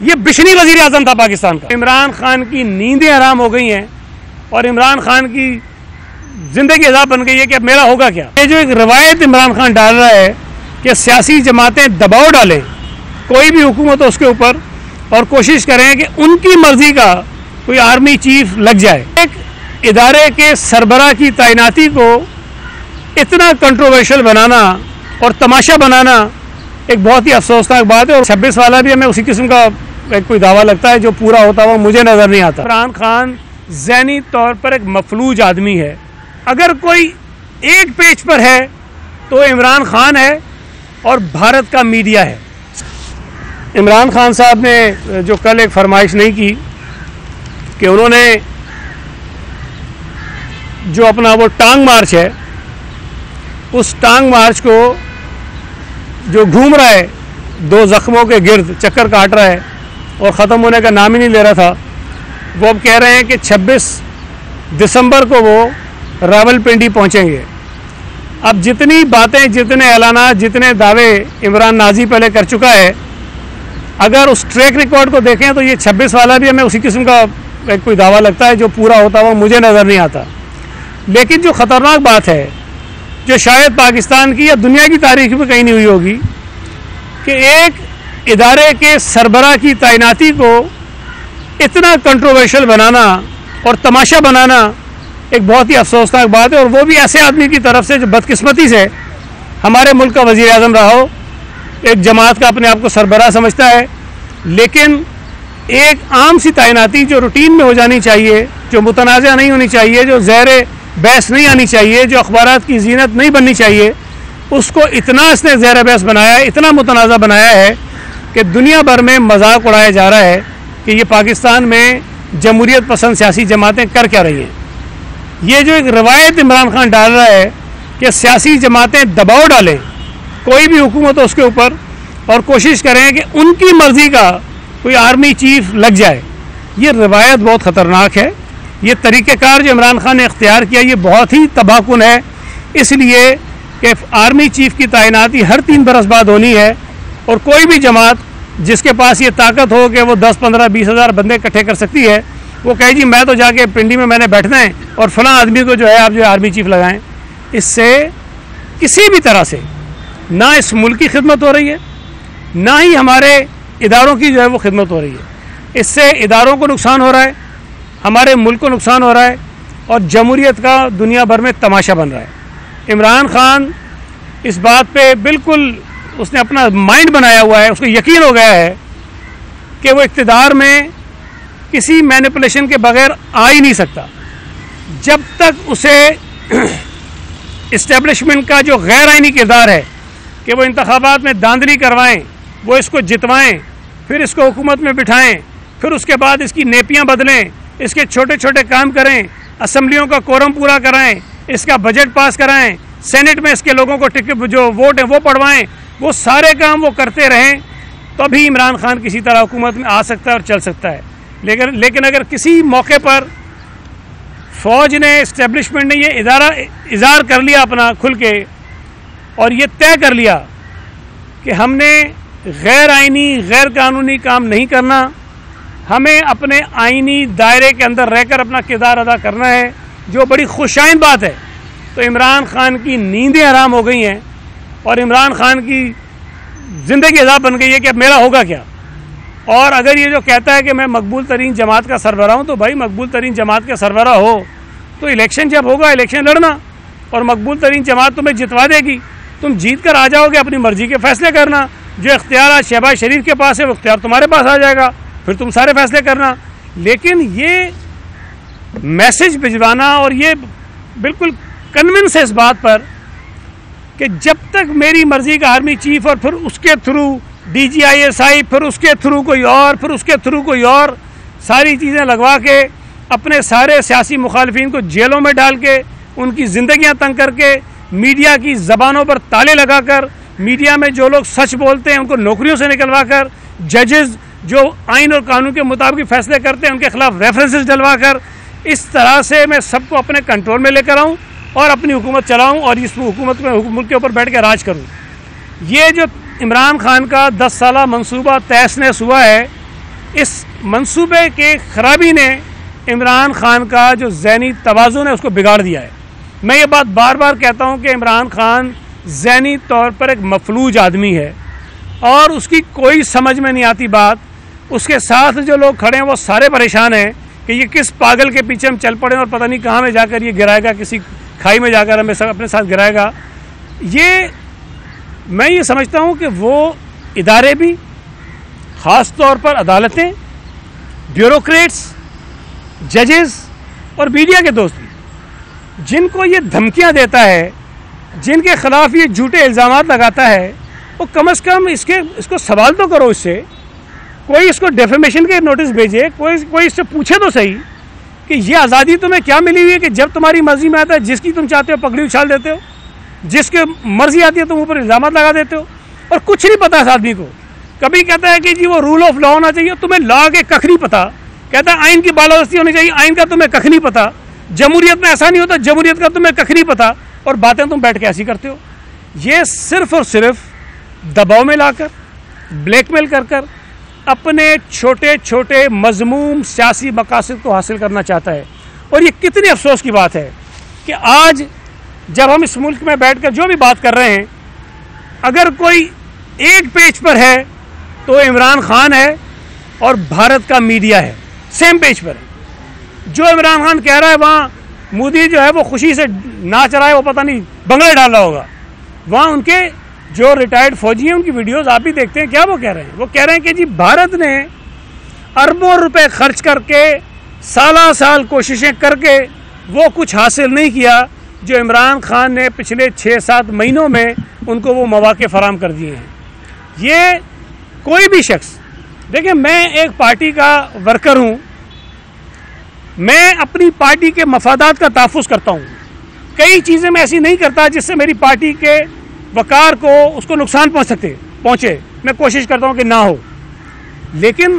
یہ بشنی وزیر اعظم تھا پاکستان کا۔ عمران خان کی نیندیں حرام ہو گئی ہیں اور عمران خان کی زندگی عذاب بن گئی ہے کہ اب میرا ہوگا کیا۔ یہ جو ایک روایت عمران خان ڈال رہا ہے کہ سیاسی جماعتیں دباؤ ڈالیں کوئی بھی حکومت ہو اس کے اوپر اور کوشش کریں کہ ان کی مرضی کا کوئی آرمی چیف لگ جائے۔ ایک ادارے کے سربراہ کی تعیناتی کو اتنا کنٹروورشل بنانا اور تماشا بنانا ایک بہت ہی افسوسناک بات ہے، اور 26 والا بھی ہمیں اسی قسم کا کوئی دعویٰ لگتا ہے جو پورا ہوتا ہوا مجھے نظر نہیں آتا۔ عمران خان ذہنی طور پر ایک مفلوج آدمی ہے، اگر کوئی ایک پیج پر ہے تو عمران خان ہے اور بھارت کا میڈیا ہے۔ عمران خان صاحب نے جو کل ایک فرمائش نہیں کی کہ انہوں نے جو اپنا وہ ٹانگ مارچ ہے، اس ٹانگ مارچ کو جو گھوم رہا ہے دو زخموں کے گرد چکر کاٹ رہا ہے اور ختم ہونے کا نام ہی نہیں لے رہا تھا، وہ اب کہہ رہے ہیں کہ 26 دسمبر کو وہ راولپنڈی پہنچیں گے۔ اب جتنی باتیں، جتنے اعلانات، جتنے دعوے عمران نازی پہلے کر چکا ہے، اگر اس ٹریک ریکارڈ کو دیکھیں تو یہ 26 والا بھی ہمیں اسی قسم کا کوئی دعویٰ لگتا ہے جو پورا ہوتا ہوا مجھے نظر نہیں آتا۔ لیکن جو خطرناک بات ہے، جو شاید پاکستان کی یا دنیا کی تاریخ میں کہیں نہیں ہوئی ہوگی، کہ ایک ادارے کے سربراہ کی تعیناتی کو اتنا کنٹروورشل بنانا اور تماشا بنانا ایک بہت ہی افسوسناک بات ہے، اور وہ بھی ایسے آدمی کی طرف سے جو بدقسمتی سے ہمارے ملک کا وزیر اعظم رہا ہو، ایک جماعت کا اپنے آپ کو سربراہ سمجھتا ہے، لیکن ایک عام سی تعیناتی جو روٹین میں ہو جانی چاہیے، جو متنازع نہیں ہونی چاہیے، جو زیر بحث نہیں آنی چاہیے، جو اخبارات کی زینت نہیں بننی چاہیے، اس کو اتنا اس نے زیر بحث بنایا ہے، اتنا متنازع بنایا ہے کہ دنیا بھر میں مذاق اڑایا جا رہا ہے کہ یہ پاکستان میں جمہوریت پسند سیاسی جماعتیں کر کیا رہی ہیں۔ یہ جو ایک روایت عمران خان ڈال رہا ہے کہ سیاسی جماعتیں دباؤ ڈالیں کوئی بھی حکومت ہو اس کے اوپر اور کوشش کریں کہ ان کی مرضی کا کوئی آرمی چیف لگ جائے، یہ روایت بہت خطرناک ہے۔ یہ طریقہ کار جو عمران خان نے اختیار کیا یہ بہت ہی تباہ کن ہے، اس لیے کہ آرمی چیف کی تعیناتی ہر 3 برس بعد ہونی ہے، اور کوئی بھی جماعت جس کے پاس یہ طاقت ہو کہ وہ 10, 15, 20 ہزار بندے اکٹھے کر سکتی ہے، وہ کہے جی میں تو جا کے پنڈی میں نے بیٹھنا ہے اور فلاں آدمی کو جو ہے آپ جو آرمی چیف لگائیں، اس سے کسی بھی طرح سے نہ اس ملک کی خدمت ہو رہی ہے، نہ ہی ہمارے اداروں کی جو ہے وہ خدمت ہو رہی ہے۔ اس سے اداروں کو نقصان ہو رہا ہے، ہمارے ملک کو نقصان ہو رہا ہے، اور جمہوریت کا دنیا بھر میں تماشا بن رہا ہے۔ عمران خان اس بات پہ بالکل اس نے اپنا مائنڈ بنایا ہوا ہے، اس کو یقین ہو گیا ہے کہ وہ اقتدار میں کسی مینیپولیشن کے بغیر آ ہی نہیں سکتا۔ جب تک اسے اسٹیبلشمنٹ کا جو غیر آئینی کردار ہے کہ وہ انتخابات میں داندلی کروائیں، وہ اس کو جتوائیں، پھر اس کو حکومت میں بٹھائیں، پھر اس کے بعد اس کی نیپیاں بدلیں، اس کے چھوٹے چھوٹے کام کریں، اسمبلیوں کا کورم پورا کرائیں، اس کا بجٹ پاس کرائیں، سینٹ میں اس کے لوگوں کو جو ووٹ ہیں وہ پڑھوائیں، وہ سارے کام وہ کرتے رہیں، تبھی عمران خان کسی طرح حکومت میں آ سکتا ہے اور چل سکتا ہے۔ لیکن اگر کسی موقع پر فوج نے، اسٹیبلشمنٹ نے یہ اظہار کر لیا اپنا کھل کے، اور یہ طے کر لیا کہ ہم نے غیر آئینی، غیر قانونی کام نہیں کرنا، ہمیں اپنے آئینی دائرے کے اندر رہ کر اپنا کردار ادا کرنا ہے، جو بڑی خوشائن بات ہے، تو عمران خان کی نیندیں حرام ہو گئی ہیں اور عمران خان کی زندگی عذاب بن گئی ہے کہ اب میرا ہوگا کیا۔ اور اگر یہ جو کہتا ہے کہ میں مقبول ترین جماعت کا سربراہ ہوں، تو بھائی مقبول ترین جماعت کا سربراہ ہو تو الیکشن جب ہوگا الیکشن لڑنا، اور مقبول ترین جماعت تمہیں جتوا دے گی، تم جیت کر آ جاؤ گے، اپنی مرضی کے فیصلے کرنا، جو اختیار آج شہباز شریف کے پاس ہے وہ اختیار تمہارے پاس آ جائے گا، پھر تم سارے فیصلے کرنا۔ لیکن یہ میسج بھجوانا اور یہ بالکل کنونس ہے اس بات پر کہ جب تک میری مرضی کا آرمی چیف، اور پھر اس کے تھرو DGISI، پھر اس کے تھرو کوئی اور، پھر اس کے تھرو کوئی اور، ساری چیزیں لگوا کے اپنے سارے سیاسی مخالفین کو جیلوں میں ڈال کے، ان کی زندگیاں تنگ کر کے، میڈیا کی زبانوں پر تالے لگا کر، میڈیا میں جو لوگ سچ بولتے ہیں ان کو نوکریوں سے نکلوا کر، ججز جو آئین اور قانون کے مطابق فیصلے کرتے ہیں ان کے خلاف ریفرنسز ڈلوا کر، اس طرح سے میں سب کو اپنے کنٹرول میں لے کر آؤں اور اپنی حکومت چلاؤں اور اس حکومت میں ملک کے اوپر بیٹھ کے راج کروں۔ یہ جو عمران خان کا 10 سالہ منصوبہ تہس نہس ہوا ہے، اس منصوبے کے خرابی نے عمران خان کا جو ذہنی توازن ہے اس کو بگاڑ دیا ہے. میں یہ بات بار بار کہتا ہوں کہ عمران خان ذہنی طور پر ایک مفلوج آدمی ہے اور اس کی کوئی سمجھ میں نہیں آتی بات. اس کے ساتھ جو لوگ کھڑے ہیں وہ سارے پریشان ہیں کہ یہ کس پاگل کے پیچھے ہم چل پڑے اور پتہ نہیں کہاں میں جا کر یہ گرائے گا, کسی کھائی میں جا کر ہمیں اپنے ساتھ گرائے گا. میں یہ سمجھتا ہوں کہ وہ ادارے بھی, خاص طور پر عدالتیں, بیوروکریٹس, ججز اور میڈیا کے دوست بھی, جن کو یہ دھمکیاں دیتا ہے, جن کے خلاف یہ جھوٹے الزامات لگاتا ہے, وہ کم از کم اس کو سوال تو کرو. اس سے کوئی اس کو ڈیفیمیشن کے نوٹس بھیجے, کوئی اس سے پوچھے تو صحیح کہ یہ آزادی تمہیں کیا ملی ہوئی ہے کہ جب تمہاری مرضی میں آتا ہے جس کی تم چاہتے ہو پگڑی اچھال دیتے ہو, جس کی مرضی آتی ہے تم اوپر الزامات لگا دیتے ہو اور کچھ نہیں پتا اس آدمی کو. کبھی کہتا ہے کہ جی وہ رول آف لا ہونا چاہیے, تمہیں لا کے ککھ نہیں پتا. کہتا ہے آئین کی بالادستی ہونی چاہیے, آئین کا تمہیں ککھ نہیں پتا. جمہوریت میں ایسا نہیں ہوتا, جمہوریت کا تمہیں ککھ نہیں پتا, اور باتیں تم بیٹھ کے ایسی کرتے ہو. یہ صرف اور صرف دباؤ میں لا کر, بلیک میل کر کر اپنے چھوٹے چھوٹے مذموم سیاسی مقاصد کو حاصل کرنا چاہتا ہے. اور یہ کتنی افسوس کی بات ہے کہ آج جب ہم اس ملک میں بیٹھ کر جو بھی بات کر رہے ہیں, اگر کوئی ایک پیج پر ہے تو عمران خان ہے اور بھارت کا میڈیا ہے, سیم پیج پر ہے. جو عمران خان کہہ رہا ہے وہاں مودی جو ہے وہ خوشی سے ناچ رہا ہے, وہ پتہ نہیں بنگلے ڈال رہا ہوگا. وہاں ان کے جو ریٹائرڈ فوجی ہیں ان کی ویڈیوز آپ بھی دیکھتے ہیں, کیا وہ کہہ رہے ہیں؟ وہ کہہ رہے ہیں کہ جی بھارت نے اربوں روپے خرچ کر کے, سالہ سال کوششیں کر کے وہ کچھ حاصل نہیں کیا جو عمران خان نے پچھلے 6-7 مہینوں میں ان کو وہ مواقع فراہم کر دیے ہیں. یہ کوئی بھی شخص دیکھیں, میں ایک پارٹی کا ورکر ہوں, میں اپنی پارٹی کے مفادات کا تحفظ کرتا ہوں. کئی چیزیں میں ایسی نہیں کرتا جس سے میری پارٹی کے وقار کو, اس کو نقصان پہنچے. میں کوشش کرتا ہوں کہ نہ ہو. لیکن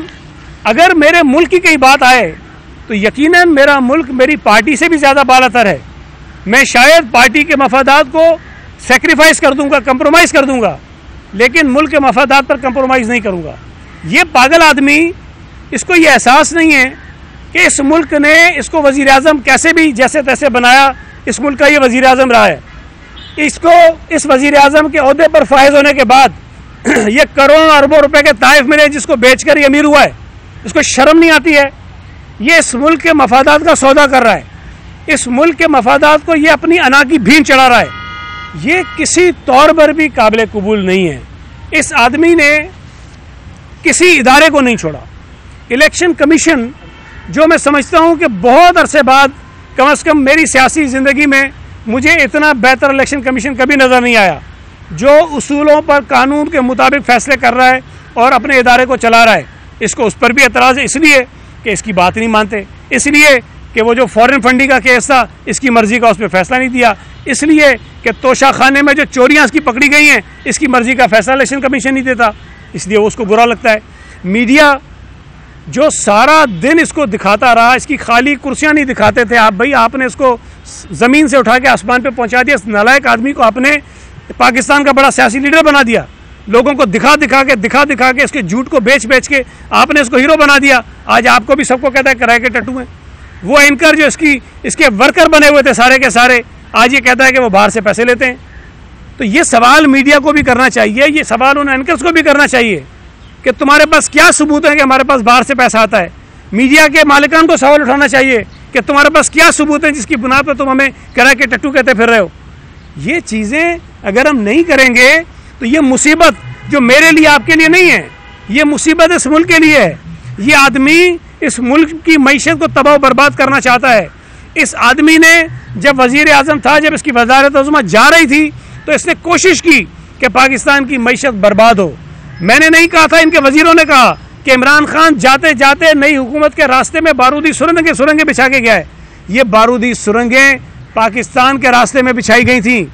اگر میرے ملک کی کوئی بات آئے تو یقیناً میرا ملک میری پارٹی سے بھی زیادہ بالا تر ہے. میں شاید پارٹی کے مفادات کو سیکریفائز کر دوں گا, کمپرومائز کر دوں گا, لیکن ملک کے مفادات پر کمپرومائز نہیں کروں گا. یہ پاگل آدمی, اس کو یہ احساس نہیں ہے کہ اس ملک نے اس کو وزیر اعظم کیسے بھی جیسے تیسے بنایا. اس ملک کا یہ وزیر اعظم رہا ہے. اس کو اس وزیر اعظم کے عہدے پر فائز ہونے کے بعد یہ کروڑوں اربوں روپے کے تحائف ملے جس کو بیچ کر یہ امیر ہوا ہے. اس کو شرم نہیں آتی ہے؟ یہ اس ملک کے مفادات کا سودا کر رہا ہے. اس ملک کے مفادات کو یہ اپنی انا کی بھین چڑھا رہا ہے. یہ کسی طور پر بھی قابل قبول نہیں ہے. اس آدمی نے کسی ادارے کو نہیں چھوڑا. الیکشن کمیشن, جو میں سمجھتا ہوں کہ بہت عرصے بعد, کم از کم میری سیاسی زندگی میں مجھے اتنا بہتر الیکشن کمیشن کبھی نظر نہیں آیا, جو اصولوں پر قانون کے مطابق فیصلے کر رہا ہے اور اپنے ادارے کو چلا رہا ہے. اس کو اس پر بھی اعتراض ہے, اس لیے کہ اس کی بات نہیں مانتے, اس لیے کہ وہ جو فورن فنڈنگ کا کیس تھا اس کی مرضی کا اس پہ فیصلہ نہیں دیا, اس لیے کہ توشہ خانے میں جو چوریاں اس کی پکڑی گئی ہیں اس کی مرضی کا فیصلہ الیکشن کمیشن نہیں دیتا, اس لیے وہ اس کو برا لگتا ہے. میڈیا جو سارا دن اس کو دکھاتا رہا, اس کی خالی کرسیاں نہیں دکھاتے تھے آپ, بھائی آپ نے اس کو زمین سے اٹھا کے آسمان پہ پہنچا دیا. اس نالائق آدمی کو آپ نے پاکستان کا بڑا سیاسی لیڈر بنا دیا. لوگوں کو دکھا دکھا کے اس کے جھوٹ کو بیچ کے آپ نے اس کو ہیرو بنا دیا. آج آپ کو بھی سب کو کہتا ہے کرائے کے ٹٹو ہیں. وہ اینکر جو اس کے ورکر بنے ہوئے تھے سارے کے سارے, آج یہ کہتا ہے کہ وہ باہر سے پیسے لیتے ہیں. تو یہ سوال میڈیا کو بھی کرنا چاہیے, یہ سوال ان اینکرز کو بھی کرنا چاہیے کہ تمہارے پاس کیا ثبوت ہے کہ ہمارے پاس باہر سے پیسہ آتا ہے. میڈیا کے مالکان کو سوال اٹھانا چاہیے کہ تمہارے پاس کیا ثبوت ہے جس کی بنا پہ تم ہمیں کرائے کے ٹٹو کہتے پھر رہے ہو. یہ چیزیں اگر ہم نہیں کریں گے تو یہ مصیبت جو میرے لیے آپ کے لیے نہیں ہے, یہ مصیبت اس ملک کے لیے ہے. یہ آدمی اس ملک کی معیشت کو تباہ و برباد کرنا چاہتا ہے. اس آدمی نے جب وزیر اعظم تھا, جب اس کی وزارت عظمیٰ جا رہی تھی تو اس نے کوشش کی کہ پاکستان کی معیشت برباد ہو. میں نے نہیں کہا تھا, ان کے وزیروں نے کہا کہ عمران خان جاتے جاتے نئی حکومت کے راستے میں بارودی سرنگیں بچھا کے گیا ہے. یہ بارودی سرنگیں پاکستان کے راستے میں بچھائی گئی تھیں,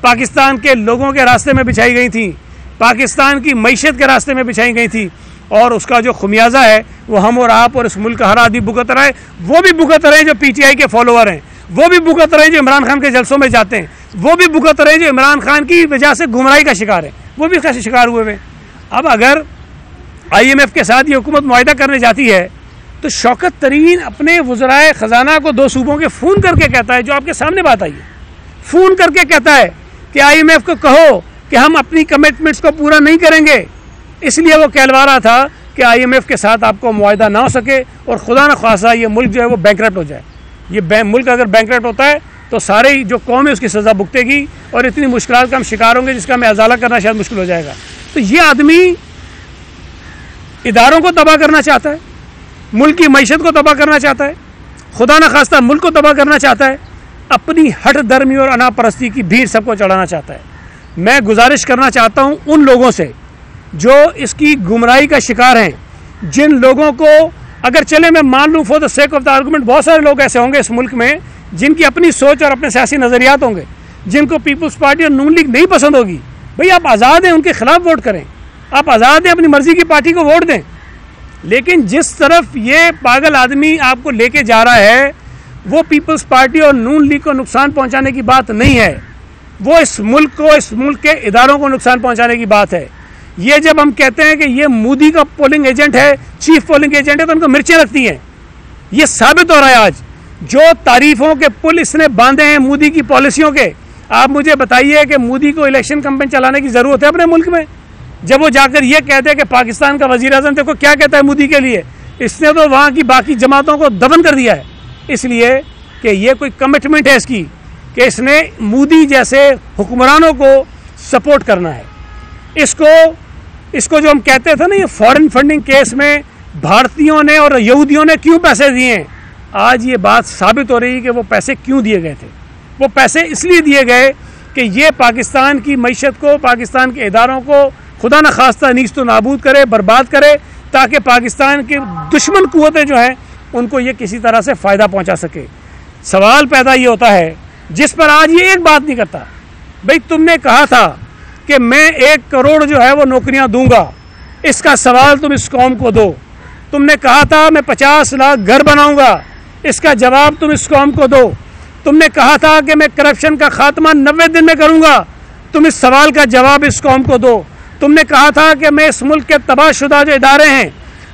پاکستان کے لوگوں کے راستے میں بچھائی گئی تھیں, پاکستان کی معیشت کے راستے میں بچھائی گئی تھیں. اور اس کا جو خمیازہ ہے وہ ہم اور آپ اور اس ملک کا ہر آدمی بھگت رہا ہے. وہ بھی بھگت رہے ہیں جو پی ٹی آئی کے فالوور ہیں, وہ بھی بھگت رہے ہیں جو عمران خان کے جلسوں میں جاتے ہیں, وہ بھی بھگت رہے ہیں جو عمران خان کی وجہ سے گمراہی کا شکار ہیں, وہ بھی اس کا شکار ہوئے ہوئے. اب اگر IMF کے ساتھ یہ حکومت معاہدہ کرنے جاتی ہے تو شوکت ترین اپنے وزرائے خزانہ کو 2 صوبوں کے فون کر کے کہتا ہے، جو آپ کے سامنے بات آئی ہے، فون کر کے کہتا ہے کہ IMF کو کہو کہ ہم اپنی کمٹمنٹس کو پورا نہیں کریں گے. اس لیے وہ کہلوا رہا تھا کہ IMF کے ساتھ آپ کو معاہدہ نہ ہو سکے اور خدا نہ خواستہ یہ ملک جو ہے وہ بینکرپٹ ہو جائے. یہ ملک اگر بینکرپٹ ہوتا ہے تو سارے جو قوم ہے اس کی سزا بھگتے گی اور اتنی مشکلات کا ہم شکار ہوں گے جس کا ہمیں ازالہ کرنا شاید مشکل ہو جائے گا. تو یہ آدمی اداروں کو تباہ کرنا چاہتا ہے، ملک کی معیشت کو تباہ کرنا چاہتا ہے، خدا نہ خواستہ ملک کو تباہ کرنا چاہتا ہے، اپنی ہٹ درمی اور انا پرستی کی بھیڑ سب کو چڑھانا چاہتا ہے. میں گزارش کرنا چاہتا ہوں ان لوگوں سے جو اس کی گمراہی کا شکار ہیں، جن لوگوں کو اگر چلے میں مان لوں for the sake of the argument بہت سارے لوگ ایسے ہوں گے اس ملک میں جن کی اپنی سوچ اور اپنے سیاسی نظریات ہوں گے، جن کو پیپلز پارٹی اور نون لیگ نہیں پسند ہوگی. بھئی آپ آزاد ہیں ان کے خلاف ووٹ کریں، آپ آزاد ہیں اپنی مرضی کی پارٹی کو ووٹ دیں، لیکن جس طرف یہ پاگل آدمی آپ کو لے کے جا رہا ہے وہ پیپلز پارٹی اور نون لیگ کو نقصان پہنچانے کی بات نہیں ہے، وہ اس ملک کو، اس ملک کے اداروں کو نقصان پہنچانے کی بات ہے. یہ جب ہم کہتے ہیں کہ یہ مودی کا پولنگ ایجنٹ ہے، چیف پولنگ ایجنٹ ہے، تو ان کو مرچیں لگتی ہیں. یہ ثابت ہو رہا ہے آج جو تعریفوں کے پل اس نے باندھے ہیں مودی کی پالیسیوں کے. آپ مجھے بتائیے کہ مودی کو الیکشن کمپین چلانے کی ضرورت ہے اپنے ملک میں؟ جب وہ جا کر یہ کہتے ہیں کہ پاکستان کا وزیر اعظم دیکھو کیا کہتا ہے مودی کے لیے، اس نے تو وہاں کی باقی جماعتوں کو دفن کر دیا ہے. اس لیے کہ یہ کوئی کمٹمنٹ ہے اس کی کہ اس نے مودی جیسے حکمرانوں کو سپورٹ کرنا ہے. اس کو جو ہم کہتے تھے نا یہ فارن فنڈنگ کیس میں بھارتیوں نے اور یہودیوں نے کیوں پیسے دیے ہیں، آج یہ بات ثابت ہو رہی ہے کہ وہ پیسے کیوں دیے گئے تھے. وہ پیسے اس لیے دیے گئے کہ یہ پاکستان کی معیشت کو، پاکستان کے اداروں کو خدا نہ خواستہ نیست و نابود کرے، برباد کرے، تاکہ پاکستان کے دشمن قوتیں جو ہیں ان کو یہ کسی طرح سے فائدہ پہنچا سکے. سوال پیدا یہ ہوتا ہے جس پر آج یہ ایک بات نہیں کرتا. بھئی تم نے کہا تھا کہ میں 1 کروڑ جو ہے وہ نوکریاں دوں گا، اس کا سوال تم اس قوم کو دو. تم نے کہا تھا میں 50 لاکھ گھر بناؤں گا، اس کا جواب تم اس قوم کو دو. تم نے کہا تھا کہ میں کرپشن کا خاتمہ 90 دن میں کروں گا، تم اس سوال کا جواب اس قوم کو دو. تم نے کہا تھا کہ میں اس ملک کے تباہ شدہ جو ادارے ہیں،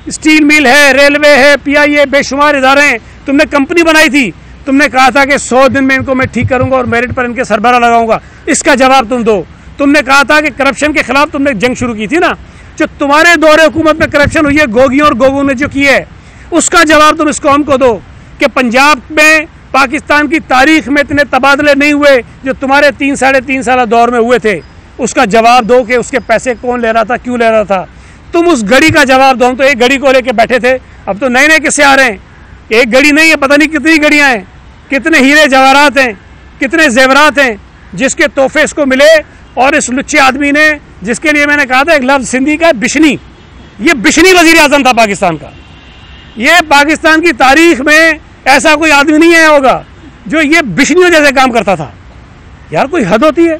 اسٹیل میل ہے، ریلوے ہے، PIA، بے شمار ادارے ہیں، تم نے کمپنی بنائی تھی، تم نے کہا تھا کہ 100 دن میں ان کو میں ٹھیک کروں گا اور میرٹ پر ان کے سربراہ لگاؤں گا، اس کا جواب تم دو. تم نے کہا تھا کہ کرپشن کے خلاف تم نے جنگ شروع کی تھی نا، جو تمہارے دور حکومت میں کرپشن ہوئی ہے گوگیوں اور گوگوں نے جو کی ہے، اس کا جواب تم اس قوم کو دو. کہ پنجاب میں پاکستان کی تاریخ میں اتنے تبادلے نہیں ہوئے جو تمہارے 3-3.5 سالہ دور میں ہوئے تھے، اس کا جواب دو کہ اس کے پیسے کون لے رہا تھا، کیوں لے رہا تھا. تم اس گھڑی کا جواب دو. ہم تو ایک گھڑی کو لے کے بیٹھے تھے، اب تو نئے قصے آ رہے ہیں. ایک گھڑی نہیں ہے، پتہ نہیں کتنی گھڑیاں ہیں، کتنے ہیرے جواہرات ہیں، کتنے زیورات ہیں جس کے تحفے اس کو ملے. اور اس لچے آدمی نے، جس کے لیے میں نے کہا تھا ایک لفظ سندھی کا بشنی، یہ بشنی وزیر اعظم تھا پاکستان کا. یہ پاکستان کی تاریخ میں ایسا کوئی آدمی نہیں ہے ہوگا جو یہ بشنیوں جیسے کام کرتا تھا. یار کوئی حد ہوتی ہے.